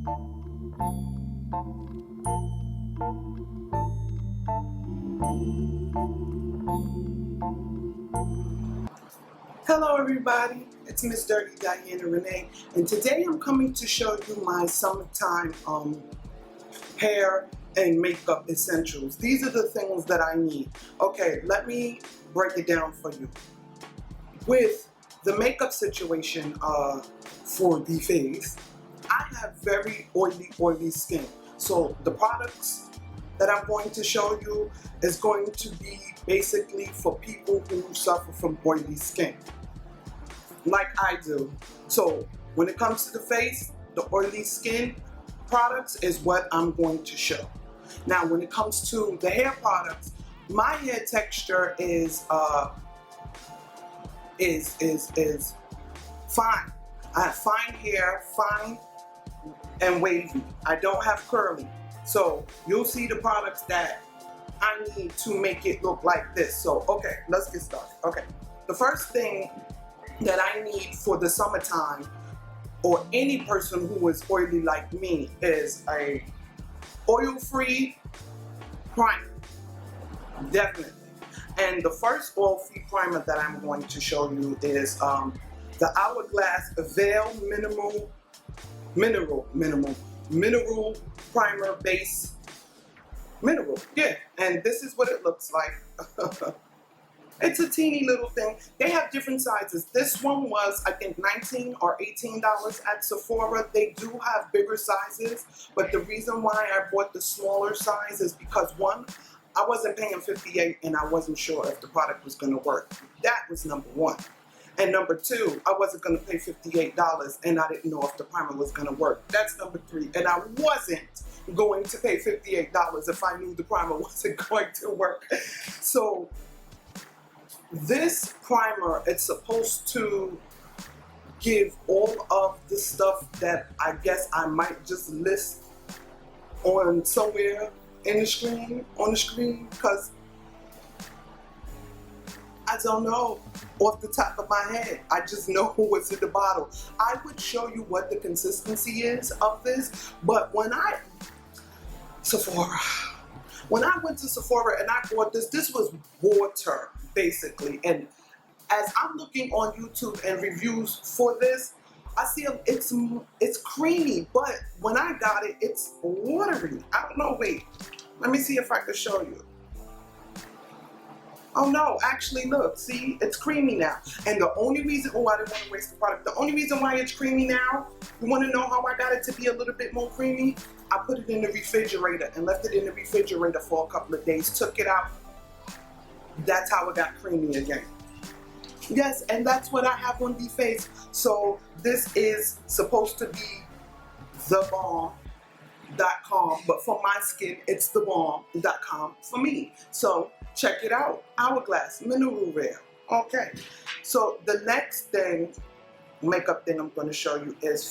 Hello everybody, it's Miss Dirty Diana Renee, and today I'm coming to show you my summertime hair and makeup essentials. These are the things that I need. Okay, let me break it down for you. With the makeup situation for the face, I have very oily skin. So the products that I'm going to show you is going to be basically for people who suffer from oily skin, like I do. So when it comes to the face, the oily skin products is what I'm going to show. Now when it comes to the hair products, my hair texture is fine. I have fine hair, fine and wavy. I don't have curly. So you'll see the products that I need to make it look like this. So okay, let's get started. Okay, the first thing that I need for the summertime, or any person who is oily like me, is a oil-free primer, definitely. And the first oil-free primer that I'm going to show you is the Hourglass Veil Mineral Primer Base Mineral. Yeah, and this is what it looks like. It's a teeny little thing. They have different sizes. This one was, I think, $19 or $18 at Sephora. They do have bigger sizes, but the reason why I bought the smaller size is because, one, I wasn't paying $58 and I wasn't sure if the product was going to work. That was number one. And number two, I wasn't going to pay $58 and I didn't know if the primer was going to work. That's number three. And I wasn't going to pay $58 if I knew the primer wasn't going to work. So this primer, it's supposed to give all of the stuff that I guess I might just list on somewhere in the screen, because I don't know off the top of my head. I just know what's in the bottle. I would show you what the consistency is of this, but when I went to Sephora and I bought this was water basically, and as I'm looking on YouTube and reviews for this, I see it's creamy, but when I got it, it's watery. I don't know, wait, let me see if I can show you. Oh no, actually look, see, it's creamy now. And the only reason, oh, I didn't want to waste the product. The only reason why it's creamy now, you want to know how I got it to be a little bit more creamy? I put it in the refrigerator and left it in the refrigerator for a couple of days, took it out. That's how it got creamy again. Yes, and that's what I have on the face. So this is supposed to be thebomb.com, but for my skin, it's thebomb.com for me. So check it out, Hourglass Mineral Veil. Okay, so the next thing, makeup thing I'm going to show you is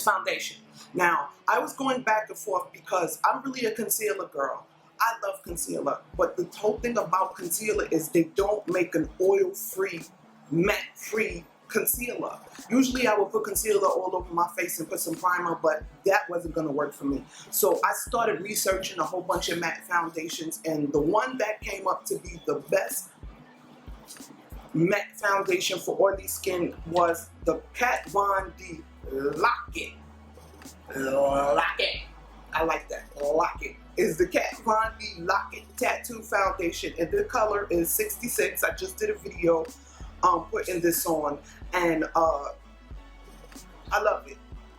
foundation. Now, I was going back and forth because I'm really a concealer girl. I love concealer, but the whole thing about concealer is they don't make an oil-free, matte-free concealer. Usually I would put concealer all over my face and put some primer, but that wasn't going to work for me. So I started researching a whole bunch of matte foundations, and the one that came up to be the best matte foundation for oily skin was the Kat Von D Lock-It. Lock-It. I like that. Lock-It. Is the Kat Von D Lock-It Tattoo Foundation, and the color is 66. I just did a video putting this on, and I love it.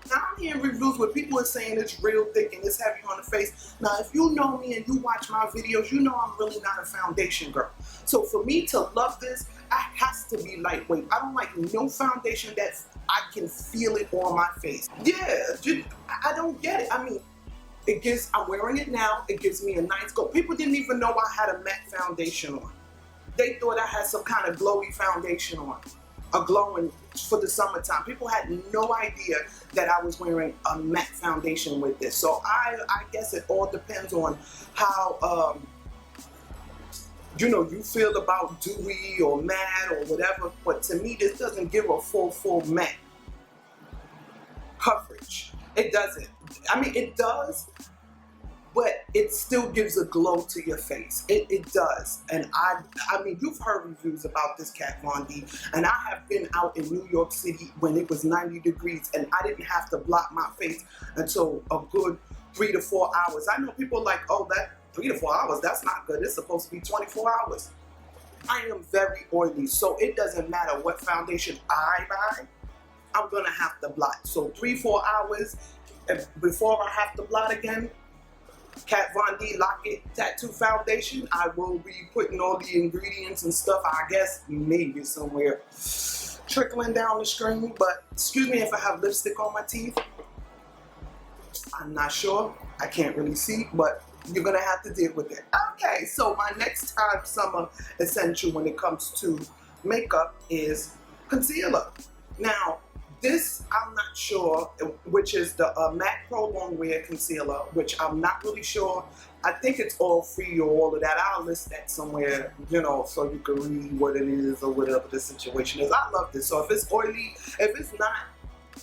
Now I'm hearing reviews where people are saying it's real thick and it's heavy on the face. Now if you know me and you watch my videos, you know I'm really not a foundation girl. So for me to love this, it has to be lightweight. I don't like no foundation that I can feel it on my face. Yeah, I don't get it. I mean, I'm wearing it now, it gives me a nice glow. People didn't even know I had a matte foundation on. They thought I had some kind of glowy foundation on, a glowing for the summertime. People had no idea that I was wearing a matte foundation with this. So I guess it all depends on how, you feel about dewy or matte or whatever. But to me, this doesn't give a full matte coverage. It doesn't. I mean, it does, but it still gives a glow to your face. It does. And I mean, you've heard reviews about this Kat Von D, and I have been out in New York City when it was 90 degrees and I didn't have to block my face until a good 3 to 4 hours. I know people like, oh, that 3 to 4 hours, that's not good. It's supposed to be 24 hours. I am very oily, so it doesn't matter what foundation I buy, I'm gonna have to blot. So 3-4 hours before I have to blot again, Kat Von D Lock-It Tattoo Foundation, I will be putting all the ingredients and stuff, I guess, maybe somewhere trickling down the screen, but excuse me if I have lipstick on my teeth. I'm not sure. I can't really see, but you're gonna have to deal with it. Okay, so my next time summer essential when it comes to makeup is concealer. Now, this I'm not sure, which is the MAC Pro Longwear Concealer, which I'm not really sure. I think it's all free or all of that. I'll list that somewhere, you know, so you can read what it is or whatever the situation is. I love this. So if it's oily, if it's not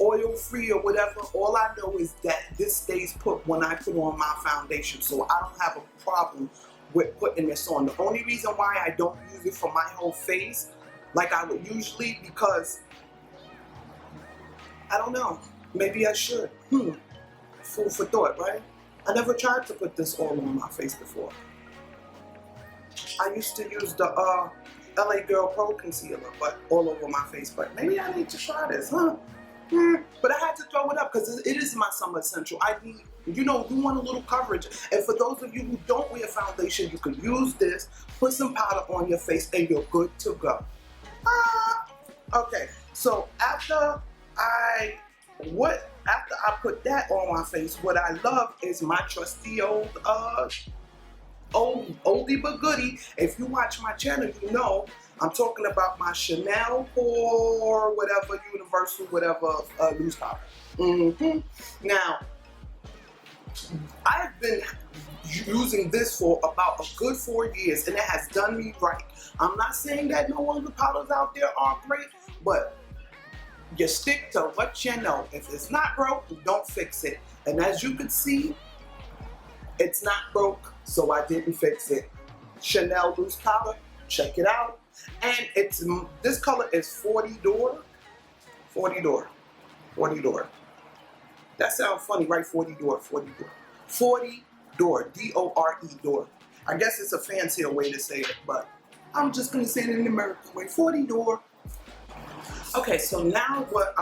oil free or whatever, all I know is that this stays put when I put on my foundation. So I don't have a problem with putting this on. The only reason why I don't use it for my whole face like I would usually, because I don't know, maybe I should. Food for thought, right? I never tried to put this all on my face before. I used to use the LA Girl Pro Concealer, but all over my face, but maybe I need to try this, huh? But I had to throw it up because it is my summer essential. I need, you know, you want a little coverage. And for those of you who don't wear foundation, you can use this, put some powder on your face, and you're good to go. Okay, so after I put that on my face, what I love is my trusty old oldie but goodie. If you watch my channel, you know I'm talking about my Chanel or whatever, Universal, whatever, loose powder. Now, I've been using this for about a good 4 years, and it has done me right. I'm not saying that no other powders out there are great, but you stick to what you know. If it's not broke, don't fix it. And as you can see, it's not broke, so I didn't fix it. Chanel loose powder, check it out. And it's, this color is 40 DORE. 40 DORE. 40 DORE. That sounds funny, right? 40 DORE, 40 DORE. 40 DORE, D-O-R-E, DORE. I guess it's a fancier way to say it, but I'm just gonna say it in the American way, 40 DORE. Okay, so now what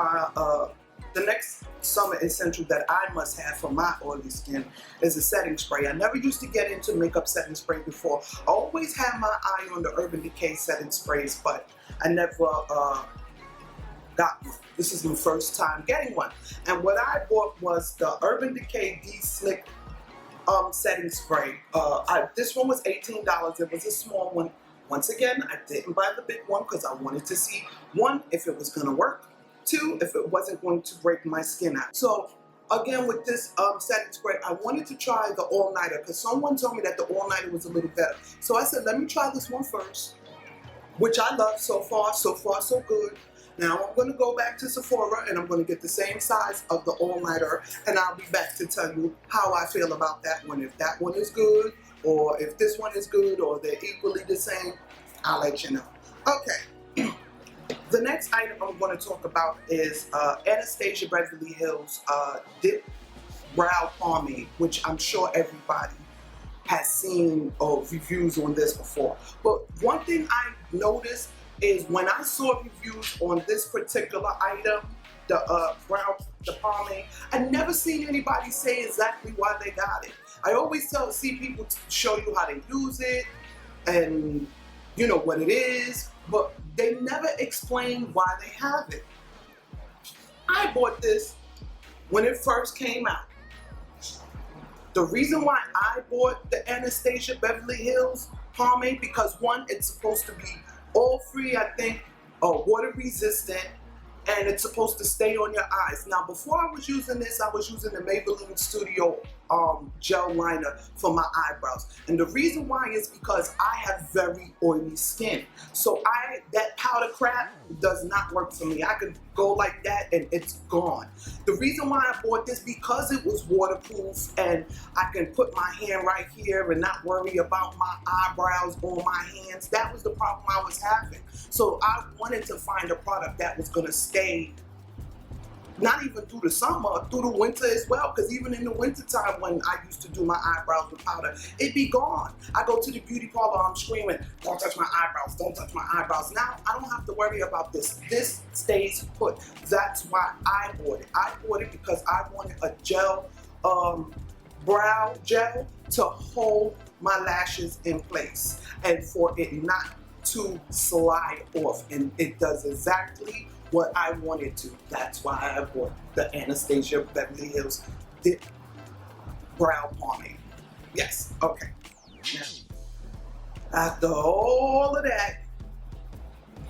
the next summer essential that I must have for my oily skin is a setting spray. I never used to get into makeup setting spray before. I always had my eye on the Urban Decay setting sprays, but I never got one. This is my first time getting one. And what I bought was the Urban Decay dslick setting spray. This one was $18. It was a small one. Once again, I didn't buy the big one because I wanted to see, one, if it was going to work, two, if it wasn't going to break my skin out. So again, with this setting spray, I wanted to try the all-nighter because someone told me that the all-nighter was a little better. So I said, let me try this one first, which I love so far so good. Now I'm going to go back to Sephora and I'm going to get the same size of the all-nighter, and I'll be back to tell you how I feel about that one. If that one is good, or if this one is good, or they're equally the same, I'll let you know. Okay. The next item I'm going to talk about is Anastasia Beverly Hills Dip Brow Pomade, which I'm sure everybody has seen reviews on this before. But one thing I noticed is when I saw reviews on this particular item, the pomade, I never seen anybody say exactly why they got it. I always see people show you how they use it and you know what it is, but they never explain why they have it. I bought this when it first came out. The reason why I bought the Anastasia Beverly Hills pomade, because one, it's supposed to be oil free, I think, water resistant, and it's supposed to stay on your eyes. Now, before I was using this, I was using the Maybelline Studio gel liner for my eyebrows. And the reason why is because I have very oily skin. So that powder crap does not work for me. I could go like that and it's gone. The reason why I bought this, because it was waterproof and I can put my hand right here and not worry about my eyebrows on my hands. That was the problem I was having. So I wanted to find a product that was gonna stay not even through the summer, through the winter as well, because even in the winter time when I used to do my eyebrows with powder, it'd be gone. I go to the beauty parlor, I'm screaming, don't touch my eyebrows, don't touch my eyebrows. Now, I don't have to worry about this. This stays put. That's why I bought it. I bought it because I wanted a gel, brow gel to hold my lashes in place and for it not to slide off. And it does exactly what I wanted to. That's why I bought the Anastasia Beverly Hills Dip Brow Pomade. Yes, okay. Now, after all of that,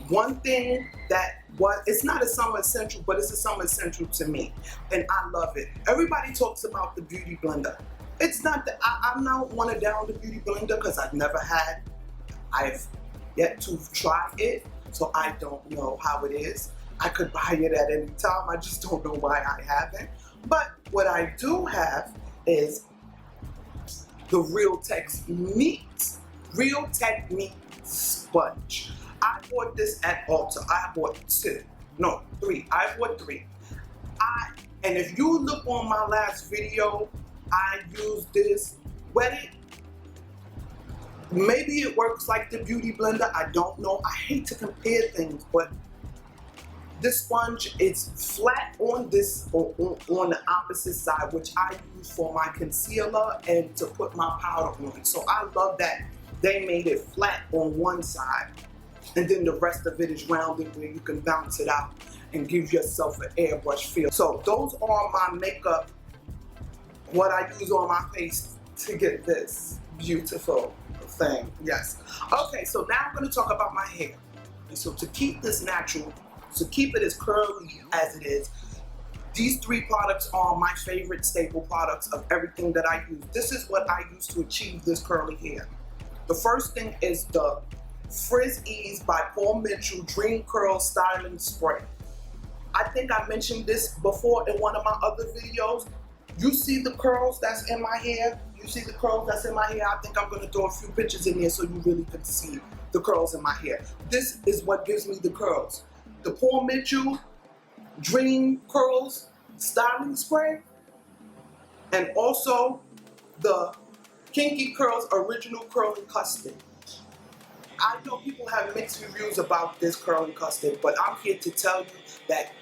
one thing that it's not a summer essential, but it's a summer essential to me, and I love it. Everybody talks about the Beauty Blender. It's not that I'm not one to down the Beauty Blender because I've never had. I've yet to try it, so I don't know how it is. I could buy it at any time. I just don't know why I haven't. But what I do have is the Real Technique sponge. I bought this at Ulta. I bought three. I bought three. And if you look on my last video, I used this, wet it. Maybe it works like the Beauty Blender. I don't know. I hate to compare things, but this sponge is flat on this on the opposite side, which I use for my concealer and to put my powder on. So I love that they made it flat on one side, and then the rest of it is rounded where you can bounce it out and give yourself an airbrush feel. So those are my makeup, what I use on my face to get this beautiful thing. Yes. Okay, so now I'm going to talk about my hair. And so to keep this natural, to keep it as curly as it is, these three products are my favorite staple products of everything that I use. This is what I use to achieve this curly hair. The first thing is the Frizz Ease by Paul Mitchell Dream Curl Styling Spray. I think I mentioned this before in one of my other videos. You see the curls that's in my hair? You see the curls that's in my hair? I think I'm going to throw a few pictures in there so you really can see the curls in my hair. This is what gives me the curls. The Paul Mitchell Dream Curls Styling Spray, and also the Kinky Curls Original Curling Custard. I know people have mixed reviews about this curling custard, but I'm here to tell you that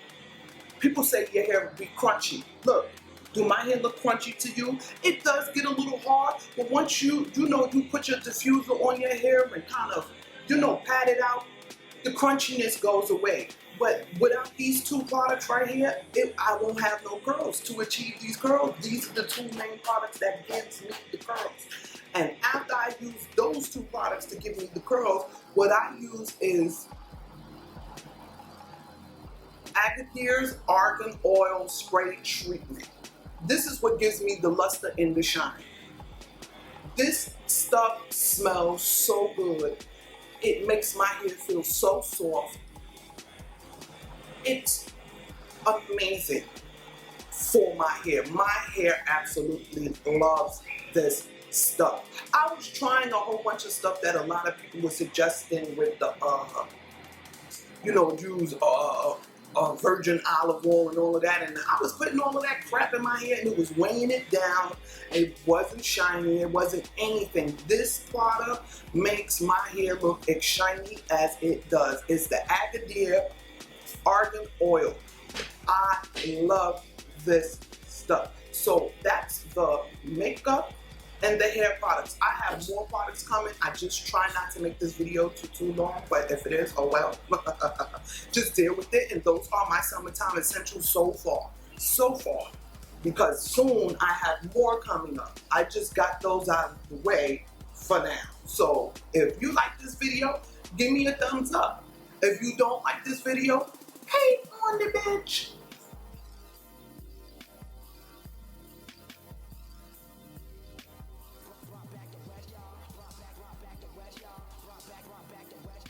people say your hair will be crunchy. Look, do my hair look crunchy to you? It does get a little hard, but once you put your diffuser on your hair and kind of, pat it out, the crunchiness goes away. But without these two products right here, I won't have no curls. To achieve these curls, these are the two main products that gives me the curls. And after I use those two products to give me the curls, what I use is Agadir's Argan Oil Spray Treatment. This is what gives me the luster and the shine. This stuff smells so good. It makes my hair feel so soft. It's amazing for my hair. My hair absolutely loves this stuff. I was trying a whole bunch of stuff that a lot of people were suggesting with the, use virgin olive oil and all of that, and I was putting all of that crap in my hair and it was weighing it down. It wasn't shiny, it wasn't anything. This product makes my hair look as shiny as it does. It's the Agadir Argan Oil. I love this stuff. So that's the makeup and the hair products. I have more products coming. I just try not to make this video too long, but if it is, oh well. Just deal with it. And those are my summertime essentials so far. Because soon I have more coming up. I just got those out of the way for now. So if you like this video, give me a thumbs up. If you don't like this video, paint on the bitch.